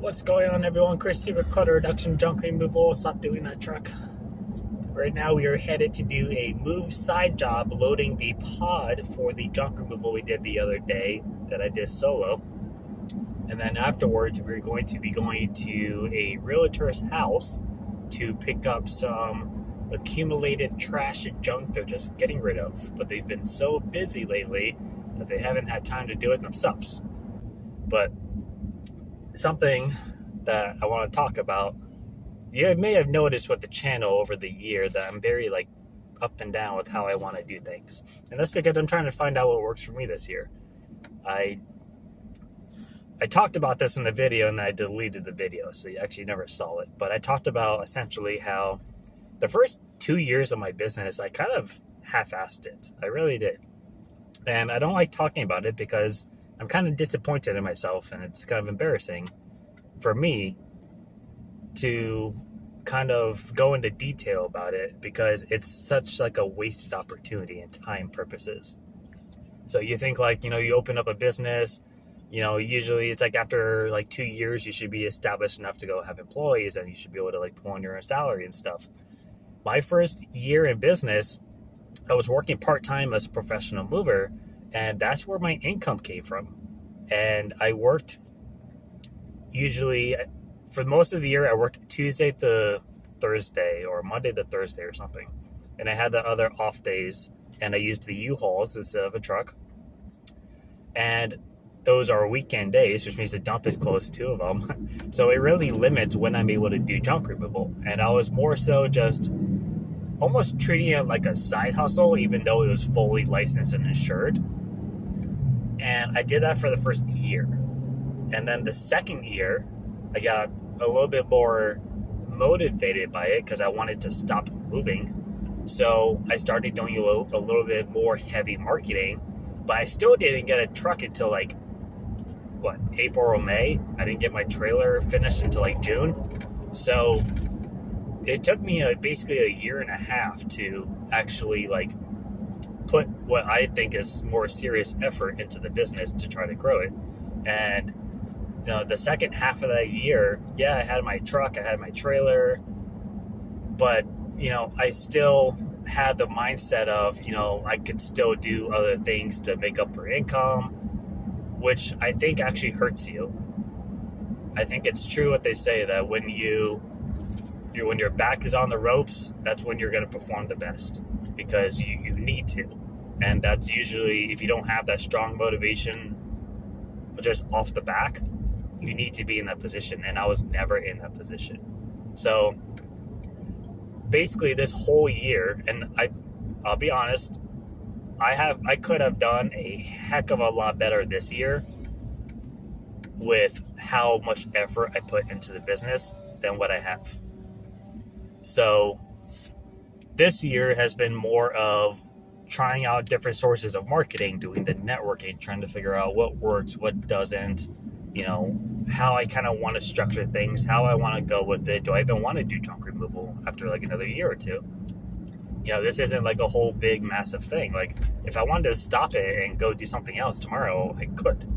What's going on, everyone? Chris here with Clutter Reduction Junk Removal. Stop doing that, truck. Right now we are headed to do a move side job loading the pod for the junk removal we did the other day that I did solo. And then afterwards we're going to be going to a realtor's house to pick up some accumulated trash and junk they're just getting rid of. But they've been so busy lately that they haven't had time to do it themselves. But something that I want to talk about, you may have noticed with the channel over the year that I'm very up and down with how I want to do things. And that's because I'm trying to find out what works for me this year. I talked about this in the video and then I deleted the video, so you actually never saw it. But I talked about essentially how the first 2 years of my business, I kind of half-assed it. I really did. And I don't like talking about it because I'm kind of disappointed in myself, and it's kind of embarrassing for me to kind of go into detail about it because it's such a wasted opportunity and time purposes. So you think you open up a business, usually it's after 2 years you should be established enough to go have employees and you should be able to pull on your own salary and stuff. My first year in business, I was working part-time as a professional mover, and that's where my income came from. And I worked usually, for most of the year, I worked Tuesday to Thursday or Monday to Thursday or something. And I had the other off days, and I used the U-Hauls instead of a truck. And those are weekend days, which means the dump is closed, 2 of them. So it really limits when I'm able to do junk removal. And I was more so just almost treating it like a side hustle, even though it was fully licensed and insured. And I did that for the first year. And then the second year, I got a little bit more motivated by it because I wanted to stop moving. So I started doing a little bit more heavy marketing, but I still didn't get a truck until April or May. I didn't get my trailer finished until June. So it took me basically a year and a half to actually put what I think is more serious effort into the business to try to grow it. And the second half of that year, yeah, I had my truck, I had my trailer, but I still had the mindset of I could still do other things to make up for income, which I think actually hurts you. I think it's true what they say, that when your back is on the ropes, that's when you're going to perform the best, because you need to. And that's usually, if you don't have that strong motivation just off the back, you need to be in that position. And I was never in that position. So basically this whole year, and I'll be honest, I could have done a heck of a lot better this year with how much effort I put into the business than what I have. So this year has been more of trying out different sources of marketing, doing the networking, trying to figure out what works, what doesn't, how I kind of want to structure things, how I want to go with it. Do I even want to do junk removal after another year or two? This isn't a whole big massive thing. If I wanted to stop it and go do something else tomorrow, I could.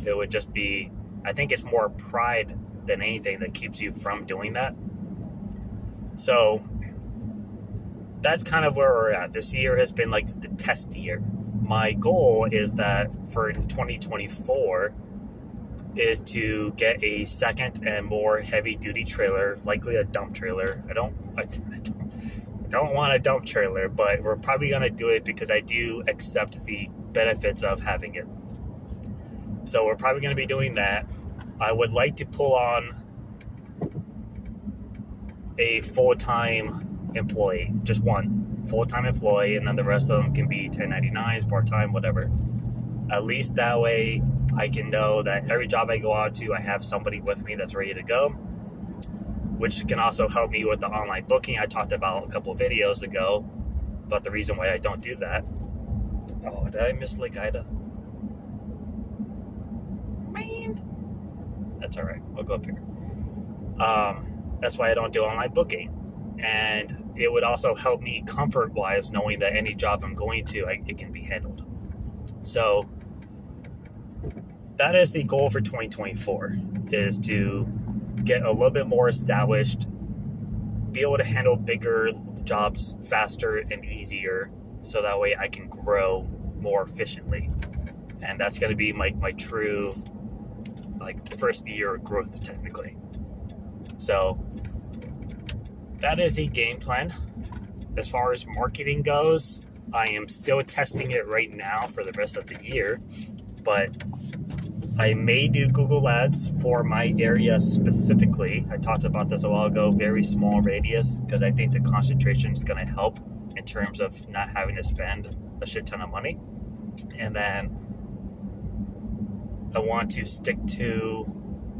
It would just be, I think it's more pride than anything that keeps you from doing that. So that's kind of where we're at. This year has been the test year. My goal is that for 2024 is to get a second and more heavy duty trailer, likely a dump trailer. I don't want a dump trailer, but we're probably going to do it because I do accept the benefits of having it. So we're probably going to be doing that. I would like to pull on a full-time employee, just one full-time employee, and then the rest of them can be 1099s, part-time, whatever. At least that way I can know that every job I go out to, I have somebody with me that's ready to go, which can also help me with the online booking I talked about a couple videos ago about the reason why I don't do that. Oh, did I miss Lake Ida? Man. That's all right. I'll go up here. That's why I don't do online booking. And it would also help me comfort-wise knowing that any job I'm going to, it can be handled. So that is the goal for 2024, is to get a little bit more established, be able to handle bigger jobs faster and easier, so that way I can grow more efficiently. And that's going to be my true first year of growth technically. So that is a game plan. As far as marketing goes, I am still testing it right now for the rest of the year, but I may do Google Ads for my area specifically. I talked about this a while ago, very small radius, because I think the concentration is going to help in terms of not having to spend a shit ton of money. And then I want to stick to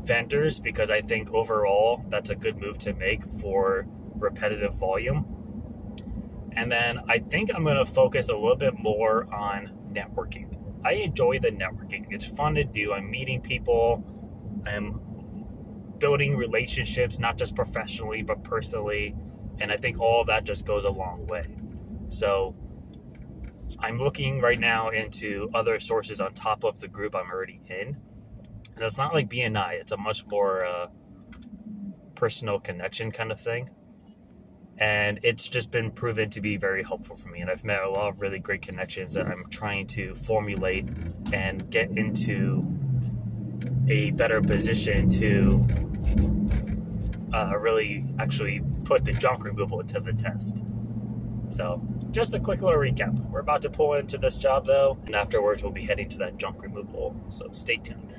vendors, because I think overall that's a good move to make for repetitive volume. And then I think I'm going to focus a little bit more on networking. I enjoy the networking. It's fun to do. I'm meeting people. I'm building relationships, not just professionally, but personally. And I think all of that just goes a long way. So I'm looking right now into other sources on top of the group I'm already in. And it's not like BNI. It's a much more personal connection kind of thing. And it's just been proven to be very helpful for me. And I've met a lot of really great connections that I'm trying to formulate and get into a better position to really actually put the junk removal to the test. So just a quick little recap. We're about to pull into this job though, and afterwards we'll be heading to that junk removal. So stay tuned.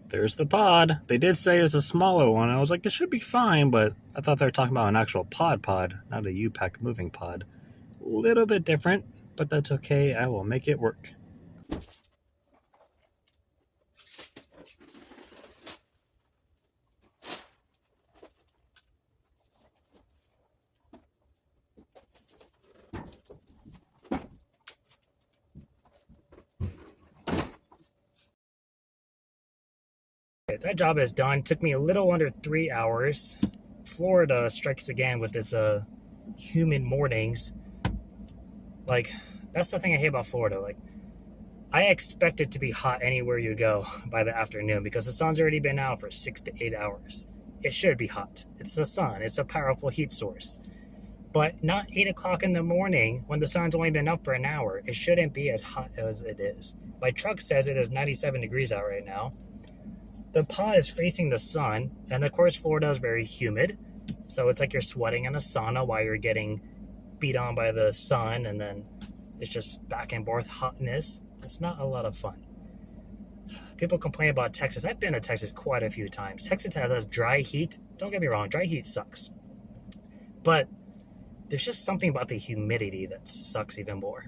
There's the pod. They did say it was a smaller one. I was like, this should be fine, but I thought they were talking about an actual pod, not a U-Pack moving pod. A little bit different, but that's okay. I will make it work. That job is done. Took me a little under 3 hours. Florida strikes again with its humid mornings. That's the thing I hate about Florida. I expect it to be hot anywhere you go by the afternoon, because the sun's already been out for 6 to 8 hours. It should be hot. It's the sun. It's a powerful heat source. But not 8 o'clock in the morning when the sun's only been up for an hour. It shouldn't be as hot as it is. My truck says it is 97 degrees out right now. The pod is facing the sun, and of course Florida is very humid, so it's like you're sweating in a sauna while you're getting beat on by the sun, and then it's just back and forth hotness. It's not a lot of fun. People complain about Texas. I've been to Texas quite a few times. Texas has dry heat. Don't get me wrong, dry heat sucks. But there's just something about the humidity that sucks even more.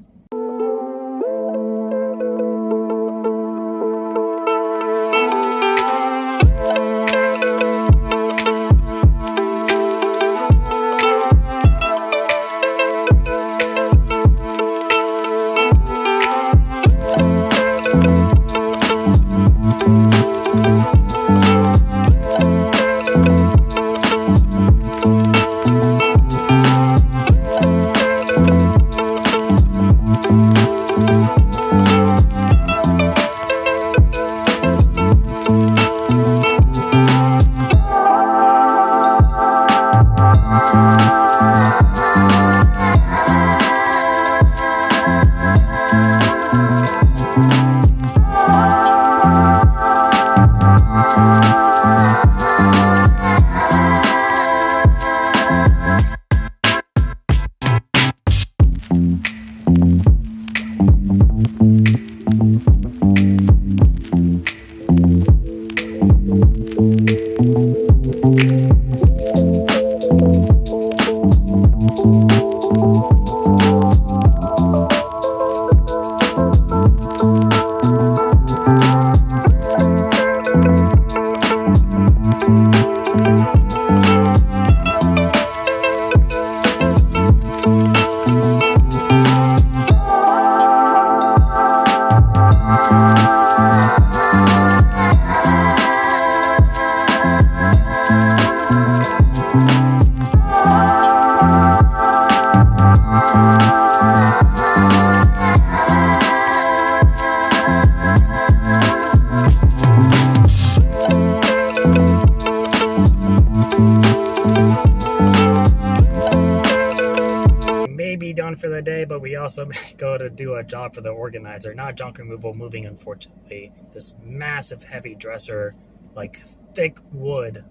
but we also go to do a job for the organizer, not junk removal, moving, unfortunately. This massive, heavy dresser, like thick wood,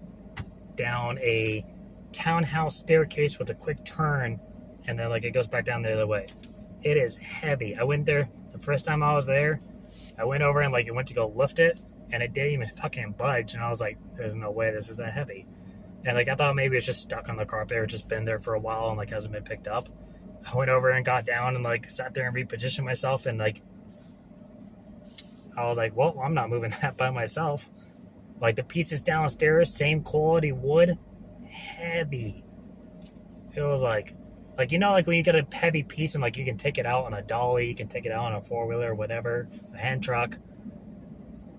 down a townhouse staircase with a quick turn, and then like it goes back down the other way. It is heavy. I went there the first time I was there. I went over and like it went to go lift it, and it didn't even fucking budge. And I was like, "There's no way this is that heavy." And like I thought maybe it's just stuck on the carpet or just been there for a while and like hasn't been picked up. I went over and got down and like sat there and repositioned myself, and like I was like, "Well, I'm not moving that by myself." Like the pieces downstairs, same quality wood, heavy. It was like you know, like when you get a heavy piece and like you can take it out on a dolly, you can take it out on a 4-wheeler or whatever, a hand truck.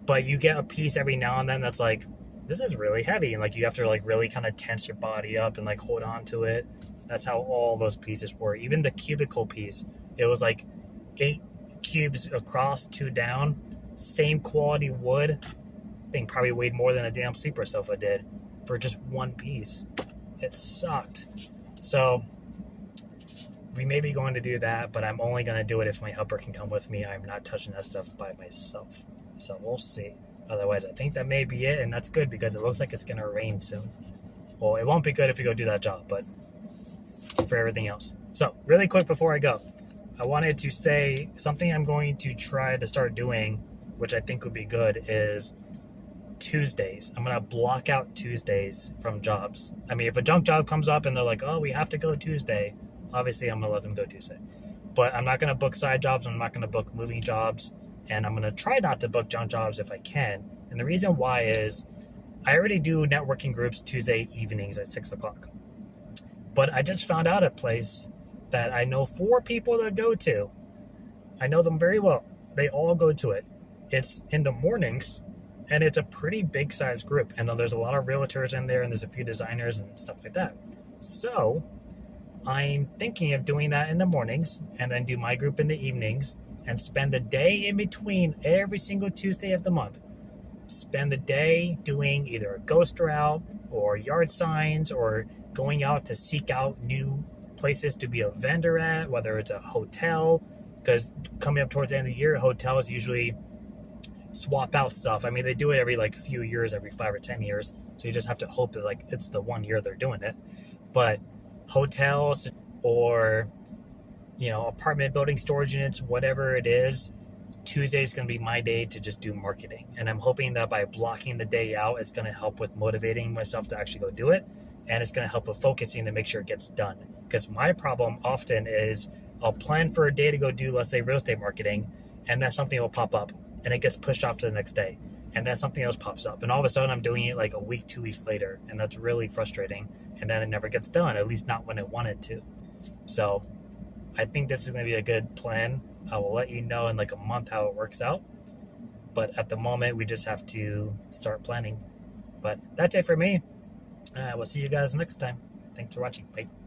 But you get a piece every now and then that's like, this is really heavy, and like you have to like really kind of tense your body up and like hold on to it. That's how all those pieces were. Even the cubicle piece, it was like 8 cubes across, 2 down, same quality wood. Thing probably weighed more than a damn sleeper sofa did for just one piece. It sucked. So we may be going to do that, but I'm only going to do it if my helper can come with me. I'm not touching that stuff by myself. So we'll see. Otherwise, I think that may be it, and that's good because it looks like it's going to rain soon. Well, it won't be good if you go do that job, but for everything else. So really quick before I go, I wanted to say something I'm going to try to start doing, which I think would be good, is Tuesdays. I'm going to block out Tuesdays from jobs. I mean, if a junk job comes up and they're like, oh, we have to go Tuesday, obviously I'm going to let them go Tuesday. But I'm not going to book side jobs. I'm not going to book moving jobs. And I'm going to try not to book junk jobs if I can. And the reason why is I already do networking groups Tuesday evenings at 6 o'clock. But I just found out a place that I know 4 people that go to. I know them very well. They all go to it. It's in the mornings, and it's a pretty big size group. And there's a lot of realtors in there, and there's a few designers and stuff like that. So I'm thinking of doing that in the mornings and then do my group in the evenings and spend the day in between every single Tuesday of the month. Spend the day doing either a ghost route or yard signs or going out to seek out new places to be a vendor at, whether it's a hotel, because coming up towards the end of the year, hotels usually swap out stuff. I mean, they do it every like few years, every 5 or 10 years. So you just have to hope that like it's the one year they're doing it. But hotels or, you know, apartment building storage units, whatever it is, Tuesday is going to be my day to just do marketing. And I'm hoping that by blocking the day out, it's going to help with motivating myself to actually go do it. And it's going to help with focusing to make sure it gets done. Because my problem often is I'll plan for a day to go do, let's say, real estate marketing, and then something will pop up and it gets pushed off to the next day. And then something else pops up. And all of a sudden I'm doing it like a week, 2 weeks later. And that's really frustrating. And then it never gets done, at least not when it wanted to. So I think this is going to be a good plan. I will let you know in like a month how it works out. But at the moment, we just have to start planning. But that's it for me. We'll see you guys next time. Thanks for watching. Bye.